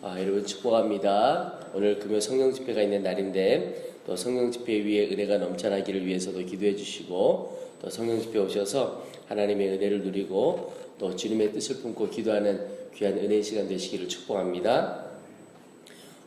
여러분 축복합니다. 오늘 금요 성령 집회가 있는 날인데 또 성령 집회 위에 은혜가 넘쳐나기를 위해서도 기도해 주시고 또 성령 집회 오셔서 하나님의 은혜를 누리고 또 주님의 뜻을 품고 기도하는 귀한 은혜의 시간 되시기를 축복합니다.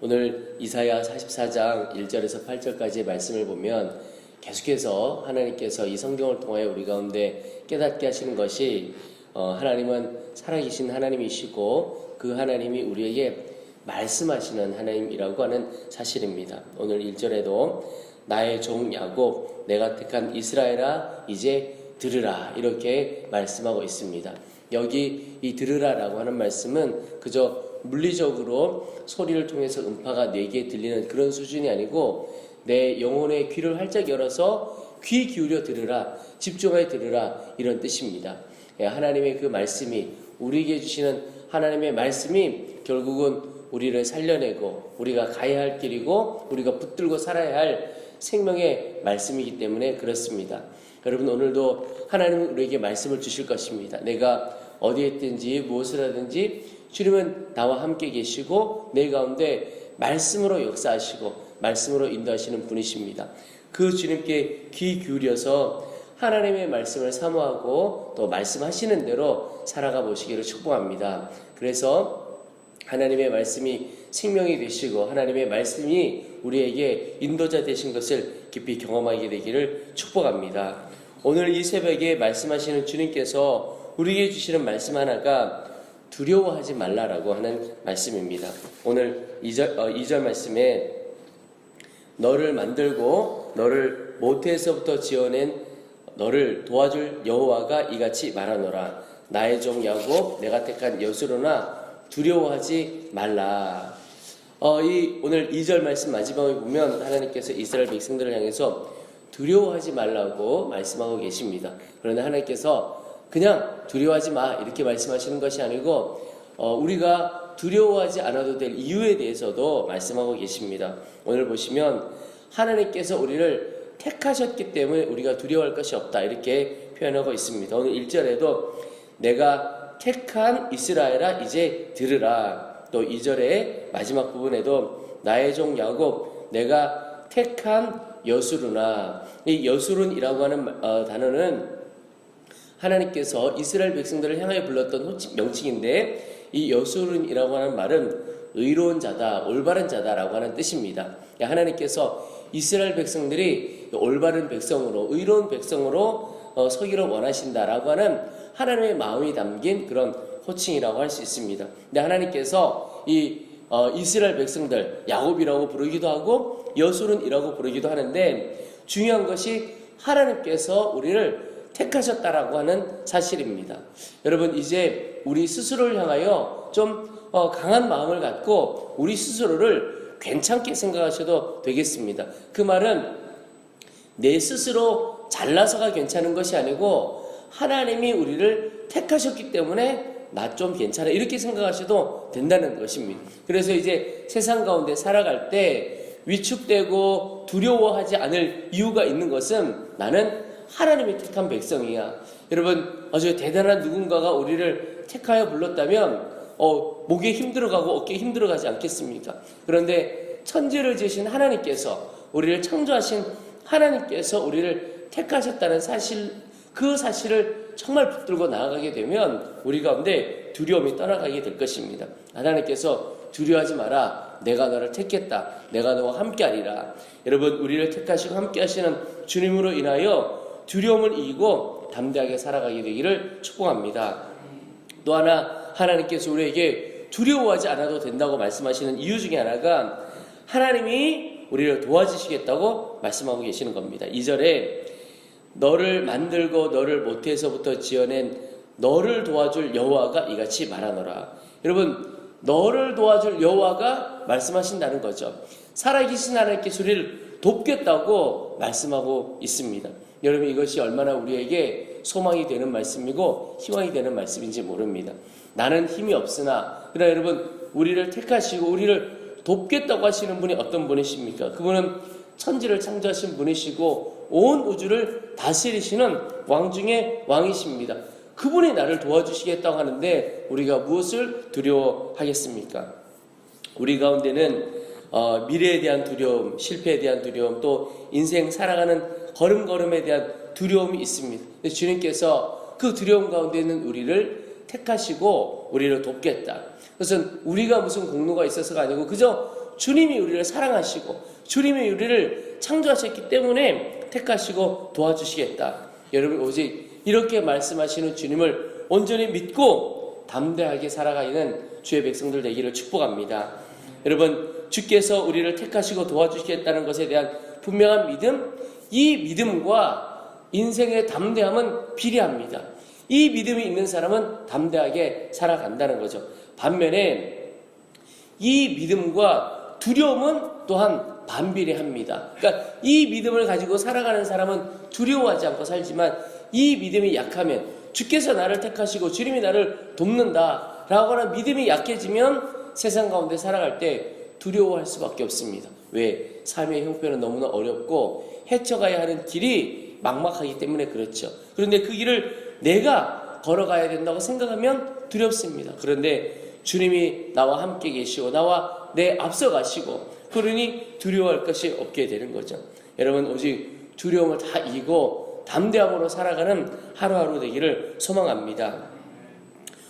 오늘 이사야 44장 1절에서 8절까지의 말씀을 보면 계속해서 하나님께서 이 성경을 통하여 우리 가운데 깨닫게 하시는 것이 하나님은 살아계신 하나님이시고 그 하나님이 우리에게 말씀하시는 하나님이라고 하는 사실입니다. 오늘 1절에도 나의 종 야곱 내가 택한 이스라엘아 이제 들으라 이렇게 말씀하고 있습니다. 여기 이 들으라라고 하는 말씀은 그저 물리적으로 소리를 통해서 음파가 뇌기에 들리는 그런 수준이 아니고 내 영혼의 귀를 활짝 열어서 귀 기울여 들으라 집중하여 들으라 이런 뜻입니다. 하나님의 그 말씀이 우리에게 주시는 하나님의 말씀이 결국은 우리를 살려내고 우리가 가야 할 길이고 우리가 붙들고 살아야 할 생명의 말씀이기 때문에 그렇습니다. 여러분 오늘도 하나님은 우리에게 말씀을 주실 것입니다. 내가 어디에 있든지 무엇을 하든지 주님은 나와 함께 계시고 내 가운데 말씀으로 역사하시고 말씀으로 인도하시는 분이십니다. 그 주님께 귀 기울여서 하나님의 말씀을 사모하고 또 말씀하시는 대로 살아가 보시기를 축복합니다. 그래서 하나님의 말씀이 생명이 되시고 하나님의 말씀이 우리에게 인도자 되신 것을 깊이 경험하게 되기를 축복합니다. 오늘 이 새벽에 말씀하시는 주님께서 우리에게 주시는 말씀 하나가 두려워하지 말라라고 하는 말씀입니다. 오늘 2절 말씀에 너를 만들고 너를 모태에서부터 지어낸 너를 도와줄 여호와가 이같이 말하노라. 나의 종 야곱 내가 택한 여수로나 두려워하지 말라. 오늘 2절 말씀 마지막에 보면 하나님께서 이스라엘 백성들을 향해서 두려워하지 말라고 말씀하고 계십니다. 그런데 하나님께서 그냥 두려워하지 마 이렇게 말씀하시는 것이 아니고 우리가 두려워하지 않아도 될 이유에 대해서도 말씀하고 계십니다. 오늘 보시면 하나님께서 우리를 택하셨기 때문에 우리가 두려워할 것이 없다 이렇게 표현하고 있습니다. 오늘 1절에도 내가 택한 이스라엘아 이제 들으라. 또 2절의 마지막 부분에도 나의 종 야곱 내가 택한 여수르나. 이 여수른이라고 하는 단어는 하나님께서 이스라엘 백성들을 향하여 불렀던 명칭인데 이 여수른이라고 하는 말은 의로운 자다, 올바른 자다라고 하는 뜻입니다. 하나님께서 이스라엘 백성들이 올바른 백성으로 의로운 백성으로 서기를 원하신다라고 하는 하나님의 마음이 담긴 그런 호칭이라고 할 수 있습니다. 근데 하나님께서 이 이스라엘 백성들 야곱이라고 부르기도 하고 여수른이라고 부르기도 하는데 중요한 것이 하나님께서 우리를 택하셨다라고 하는 사실입니다. 여러분 이제 우리 스스로를 향하여 좀 강한 마음을 갖고 우리 스스로를 괜찮게 생각하셔도 되겠습니다. 그 말은 내 스스로 잘나서가 괜찮은 것이 아니고 하나님이 우리를 택하셨기 때문에 나 좀 괜찮아 이렇게 생각하셔도 된다는 것입니다. 그래서 이제 세상 가운데 살아갈 때 위축되고 두려워하지 않을 이유가 있는 것은 나는 하나님이 택한 백성이야. 여러분 아주 대단한 누군가가 우리를 택하여 불렀다면 목에 힘들어가고 어깨에 힘들어가지 않겠습니까? 그런데 천지를 지으신 하나님께서 우리를 창조하신 하나님께서 우리를 택하셨다는 사실, 그 사실을 정말 붙들고 나아가게 되면 우리 가운데 두려움이 떠나가게 될 것입니다. 하나님께서 두려워하지 마라. 내가 너를 택했다. 내가 너와 함께하리라. 여러분 우리를 택하시고 함께하시는 주님으로 인하여 두려움을 이기고 담대하게 살아가게 되기를 축복합니다. 또 하나 하나님께서 우리에게 두려워하지 않아도 된다고 말씀하시는 이유 중에 하나가 하나님이 우리를 도와주시겠다고 말씀하고 계시는 겁니다. 2절에 너를 만들고 너를 모태에서부터 지어낸 너를 도와줄 여호와가 이같이 말하노라. 여러분 너를 도와줄 여호와가 말씀하신다는 거죠. 살아계신 하나님께서 우리를 돕겠다고 말씀하고 있습니다. 여러분 이것이 얼마나 우리에게 소망이 되는 말씀이고 희망이 되는 말씀인지 모릅니다. 나는 힘이 없으나 그러나 여러분 우리를 택하시고 우리를 돕겠다고 하시는 분이 어떤 분이십니까? 그분은 천지를 창조하신 분이시고 온 우주를 다스리시는 왕 중에 왕이십니다. 그분이 나를 도와주시겠다고 하는데 우리가 무엇을 두려워하겠습니까? 우리 가운데는 미래에 대한 두려움, 실패에 대한 두려움, 또 인생 살아가는 걸음걸음에 대한 두려움이 있습니다. 근데 주님께서 그 두려움 가운데 있는 우리를 택하시고 우리를 돕겠다. 그것은 우리가 무슨 공로가 있어서가 아니고 그저 주님이 우리를 사랑하시고 주님이 우리를 창조하셨기 때문에 택하시고 도와주시겠다. 여러분 오직 이렇게 말씀하시는 주님을 온전히 믿고 담대하게 살아가는 주의 백성들 되기를 축복합니다. 여러분 주께서 우리를 택하시고 도와주시겠다는 것에 대한 분명한 믿음, 이 믿음과 인생의 담대함은 비례합니다. 이 믿음이 있는 사람은 담대하게 살아간다는 거죠. 반면에 이 믿음과 두려움은 또한 반비례합니다. 그러니까 이 믿음을 가지고 살아가는 사람은 두려워하지 않고 살지만 이 믿음이 약하면 주께서 나를 택하시고 주님이 나를 돕는다라고 하는 믿음이 약해지면 세상 가운데 살아갈 때 두려워할 수밖에 없습니다. 왜? 삶의 형편은 너무나 어렵고 헤쳐가야 하는 길이 막막하기 때문에 그렇죠. 그런데 그 길을 내가 걸어가야 된다고 생각하면 두렵습니다. 그런데 주님이 나와 함께 계시고 나와 내 앞서 가시고 그러니 두려워할 것이 없게 되는 거죠. 여러분 오직 두려움을 다 이기고 담대함으로 살아가는 하루하루 되기를 소망합니다.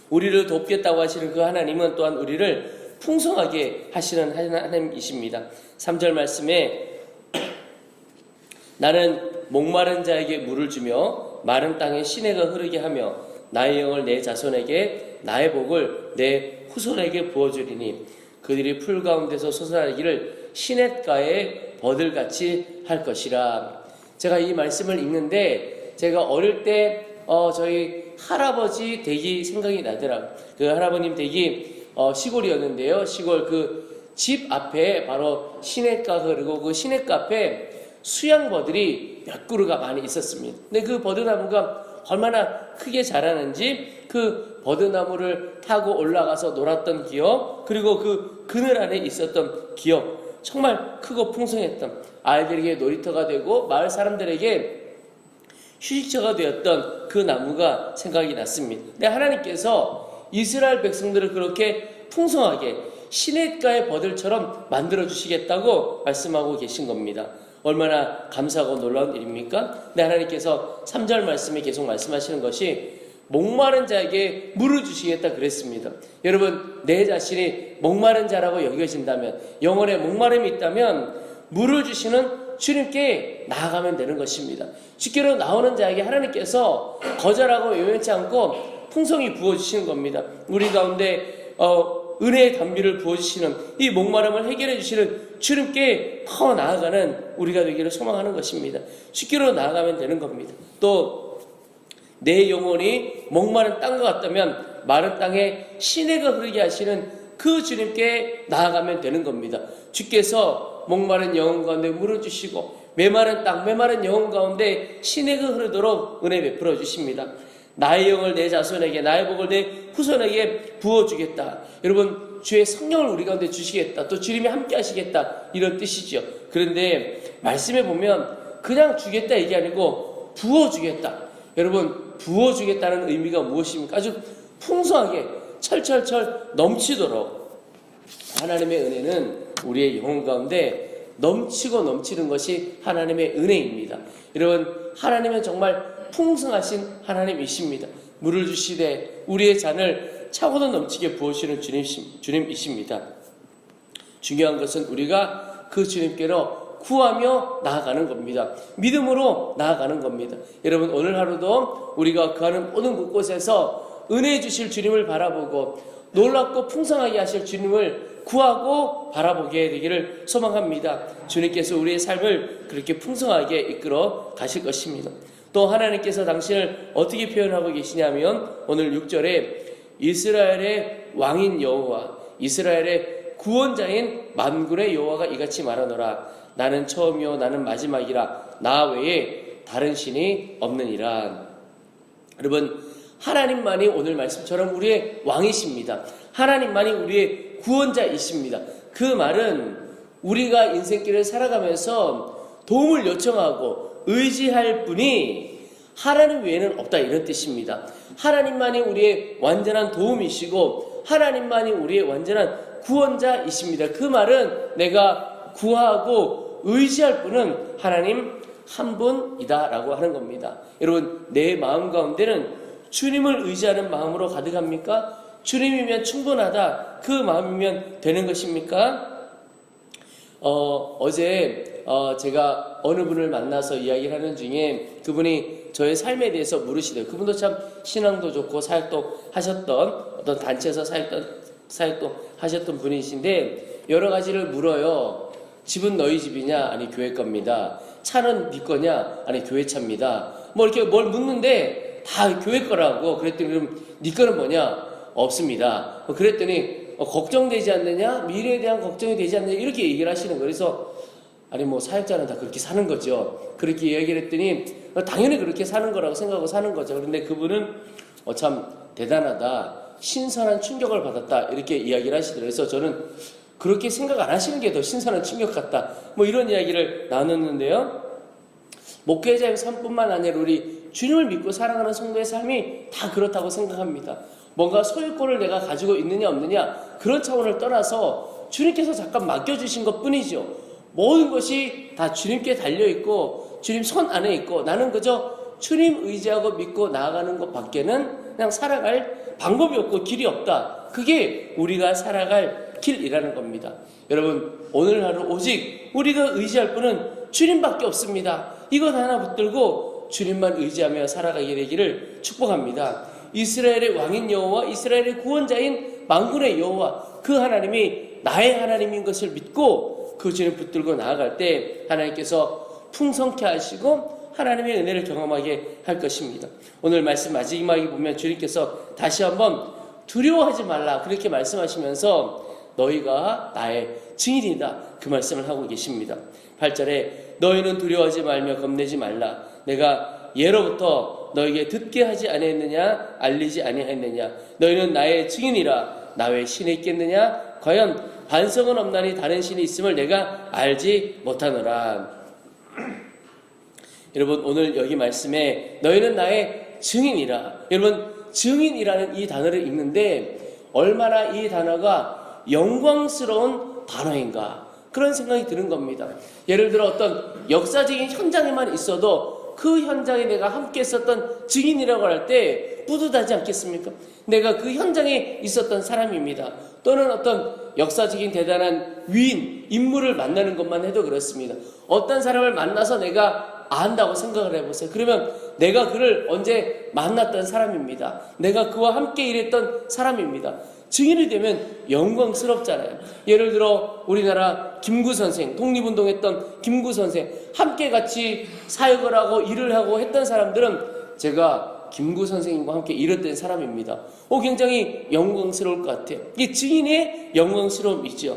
우리를 돕겠다고 하시는 그 하나님은 또한 우리를 풍성하게 하시는 하나님이십니다. 3절 말씀에 나는 목마른 자에게 물을 주며 마른 땅에 시내가 흐르게 하며 나의 영을 내 자손에게 나의 복을 내 후손에게 부어주리니 그들이 풀 가운데서 솟아나기를 시냇가에 버들같이 할 것이라. 제가 이 말씀을 읽는데 제가 어릴 때 저희 할아버지 댁이 생각이 나더라고요. 그 할아버님 댁이 시골이었는데요. 시골 그 집 앞에 바로 시냇가 흐르고 그 시냇가 앞에 수양버들이 몇 그루가 많이 있었습니다. 근데 그 버드나무가 얼마나 크게 자라는지 그 버드나무를 타고 올라가서 놀았던 기억, 그리고 그 그늘 안에 있었던 기억, 정말 크고 풍성했던 아이들에게 놀이터가 되고 마을 사람들에게 휴식처가 되었던 그 나무가 생각이 났습니다. 근데 하나님께서 이스라엘 백성들을 그렇게 풍성하게 시냇가의 버들처럼 만들어 주시겠다고 말씀하고 계신 겁니다. 얼마나 감사하고 놀라운 일입니까? 근데 하나님께서 3절 말씀에 계속 말씀하시는 것이 목마른 자에게 물을 주시겠다 그랬습니다. 여러분 내 자신이 목마른 자라고 여겨진다면, 영혼에 목마름이 있다면 물을 주시는 주님께 나아가면 되는 것입니다. 주께로 나오는 자에게 하나님께서 거절하고 외면치 않고 풍성히 부어주시는 겁니다. 우리 가운데 은혜의 담비를 부어주시는 이 목마름을 해결해 주시는 주님께 더 나아가는 우리가 되기를 소망하는 것입니다. 주께로 나아가면 되는 겁니다. 또 내 영혼이 목마른 땅과 같다면 마른 땅에 시내가 흐르게 하시는 그 주님께 나아가면 되는 겁니다. 주께서 목마른 영혼 가운데 물을 주시고 메마른 땅, 메마른 영혼 가운데 시내가 흐르도록 은혜 베풀어 주십니다. 나의 영을 내 자손에게, 나의 복을 내 후손에게 부어주겠다. 여러분 주의 성령을 우리 가운데 주시겠다. 또 주님이 함께 하시겠다. 이런 뜻이죠. 그런데 말씀에 보면 그냥 주겠다 이게 아니고 부어주겠다. 여러분 부어주겠다는 의미가 무엇입니까? 아주 풍성하게 철철철 넘치도록 하나님의 은혜는 우리의 영혼 가운데 넘치고 넘치는 것이 하나님의 은혜입니다. 여러분 하나님은 정말 풍성하신 하나님이십니다. 물을 주시되 우리의 잔을 차고도 넘치게 부어주시는 주님이십니다. 중요한 것은 우리가 그 주님께로 구하며 나아가는 겁니다. 믿음으로 나아가는 겁니다. 여러분 오늘 하루도 우리가 구하는 모든 곳곳에서 은혜 주실 주님을 바라보고 놀랍고 풍성하게 하실 주님을 구하고 바라보게 되기를 소망합니다. 주님께서 우리의 삶을 그렇게 풍성하게 이끌어 가실 것입니다. 또 하나님께서 당신을 어떻게 표현하고 계시냐면 오늘 6절에 이스라엘의 왕인 여호와, 이스라엘의 구원자인 만군의 여호와가 이같이 말하노라. 나는 처음이요 나는 마지막이라. 나 외에 다른 신이 없느니라. 여러분 하나님만이 오늘 말씀처럼 우리의 왕이십니다. 하나님만이 우리의 구원자이십니다. 그 말은 우리가 인생길을 살아가면서 도움을 요청하고 의지할 분이 하나님 외에는 없다 이런 뜻입니다. 하나님만이 우리의 완전한 도움이시고 하나님만이 우리의 완전한 구원자이십니다. 그 말은 내가 구하고 의지할 분은 하나님 한 분이다라고 하는 겁니다. 여러분, 내 마음 가운데는 주님을 의지하는 마음으로 가득합니까? 주님이면 충분하다, 그 마음이면 되는 것입니까? 어제 제가 어느 분을 만나서 이야기를 하는 중에 그분이 저의 삶에 대해서 물으시대요. 그분도 참 신앙도 좋고 사역도 하셨던, 어떤 단체에서 사역도 하셨던 분이신데 여러 가지를 물어요. 집은 너희 집이냐? 아니 교회 겁니다. 차는 네 거냐? 아니 교회 차입니다. 뭐 이렇게 뭘 묻는데 다 교회 거라고. 그랬더니 그럼 네 거는 뭐냐? 없습니다. 그랬더니 걱정되지 않느냐? 미래에 대한 걱정이 되지 않느냐? 이렇게 얘기를 하시는 거예요. 그래서 아니 뭐 사역자는 다 그렇게 사는 거죠. 그렇게 얘기를 했더니 당연히 그렇게 사는 거라고 생각하고 사는 거죠. 그런데 그분은 참 대단하다, 신선한 충격을 받았다, 이렇게 이야기를 하시더라고요. 그래서 저는 그렇게 생각 안 하시는 게 더 신선한 충격 같다, 뭐 이런 이야기를 나눴는데요. 목회자의 삶뿐만 아니라 우리 주님을 믿고 살아가는 성도의 삶이 다 그렇다고 생각합니다. 뭔가 소유권을 내가 가지고 있느냐 없느냐 그런 차원을 떠나서 주님께서 잠깐 맡겨주신 것 뿐이죠. 모든 것이 다 주님께 달려있고 주님 손 안에 있고 나는 그저 주님 의지하고 믿고 나아가는 것 밖에는 그냥 살아갈 방법이 없고 길이 없다. 그게 우리가 살아갈 길이라는 겁니다. 여러분, 오늘 하루 오직 우리가 의지할 분은 주님밖에 없습니다. 이것 하나 붙들고 주님만 의지하며 살아가게 되기를 축복합니다. 이스라엘의 왕인 여호와, 이스라엘의 구원자인 만군의 여호와, 그 하나님이 나의 하나님인 것을 믿고 그 주님 붙들고 나아갈 때 하나님께서 풍성케 하시고 하나님의 은혜를 경험하게 할 것입니다. 오늘 말씀 마지막에 보면 주님께서 다시 한번 두려워하지 말라 그렇게 말씀하시면서 너희가 나의 증인이다 그 말씀을 하고 계십니다. 8절에 너희는 두려워하지 말며 겁내지 말라. 내가 예로부터 너에게 듣게 하지 아니했느냐? 알리지 아니했느냐? 너희는 나의 증인이라. 나 외 신이 있겠느냐? 과연 반석은 없나니 다른 신이 있음을 내가 알지 못하노라. 여러분, 오늘 여기 말씀에 너희는 나의 증인이라. 여러분, 증인이라는 이 단어를 읽는데 얼마나 이 단어가 영광스러운 단어인가 그런 생각이 드는 겁니다. 예를 들어 어떤 역사적인 현장에만 있어도 그 현장에 내가 함께 있었던 증인이라고 할 때 뿌듯하지 않겠습니까? 내가 그 현장에 있었던 사람입니다. 또는 어떤 역사적인 대단한 위인, 인물을 만나는 것만 해도 그렇습니다. 어떤 사람을 만나서 내가 안다고 생각을 해보세요. 그러면 내가 그를 언제 만났던 사람입니다. 내가 그와 함께 일했던 사람입니다. 증인이 되면 영광스럽잖아요. 예를 들어 우리나라 김구 선생, 독립운동했던 김구 선생, 함께 같이 사역을 하고 일을 하고 했던 사람들은 제가 김구 선생님과 함께 일했던 사람입니다. 굉장히 영광스러울 것 같아요. 이게 증인의 영광스러움이죠.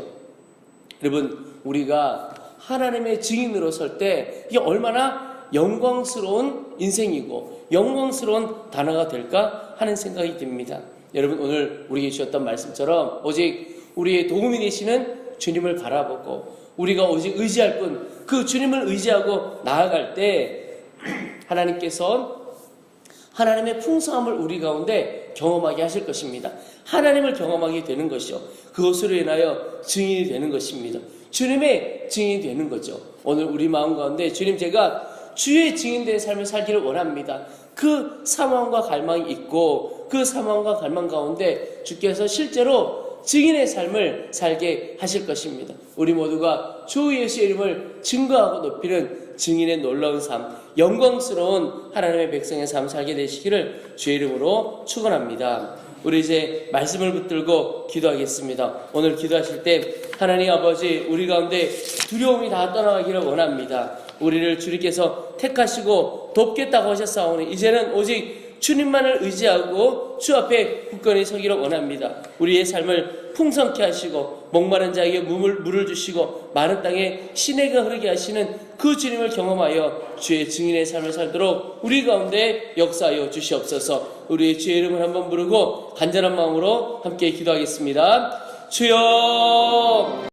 여러분, 우리가 하나님의 증인으로 설 때 이게 얼마나 영광스러운 인생이고 영광스러운 단어가 될까 하는 생각이 듭니다. 여러분, 오늘 우리에게 주셨던 말씀처럼 오직 우리의 도움이 되시는 주님을 바라보고 우리가 오직 의지할 뿐 그 주님을 의지하고 나아갈 때 하나님께서 하나님의 풍성함을 우리 가운데 경험하게 하실 것입니다. 하나님을 경험하게 되는 것이요, 그것으로 인하여 증인이 되는 것입니다. 주님의 증인이 되는 거죠. 오늘 우리 마음 가운데 주님, 제가 주의 증인된 삶을 살기를 원합니다. 그 사모함과 갈망이 있고 그 사모함과 갈망 가운데 주께서 실제로 증인의 삶을 살게 하실 것입니다. 우리 모두가 주 예수의 이름을 증거하고 높이는 증인의 놀라운 삶, 영광스러운 하나님의 백성의 삶 살게 되시기를 주의 이름으로 축원합니다. 우리 이제 말씀을 붙들고 기도하겠습니다. 오늘 기도하실 때 하나님 아버지, 우리 가운데 두려움이 다 떠나가기를 원합니다. 우리를 주님께서 택하시고 돕겠다고 하셨사오니 이제는 오직 주님만을 의지하고 주 앞에 굳건히 서기를 원합니다. 우리의 삶을 풍성케 하시고 목마른 자에게 물을 주시고 마른 땅에 시내가 흐르게 하시는 그 주님을 경험하여 주의 증인의 삶을 살도록 우리 가운데 역사하여 주시옵소서. 우리의 주의 이름을 한번 부르고 간절한 마음으로 함께 기도하겠습니다. 주여.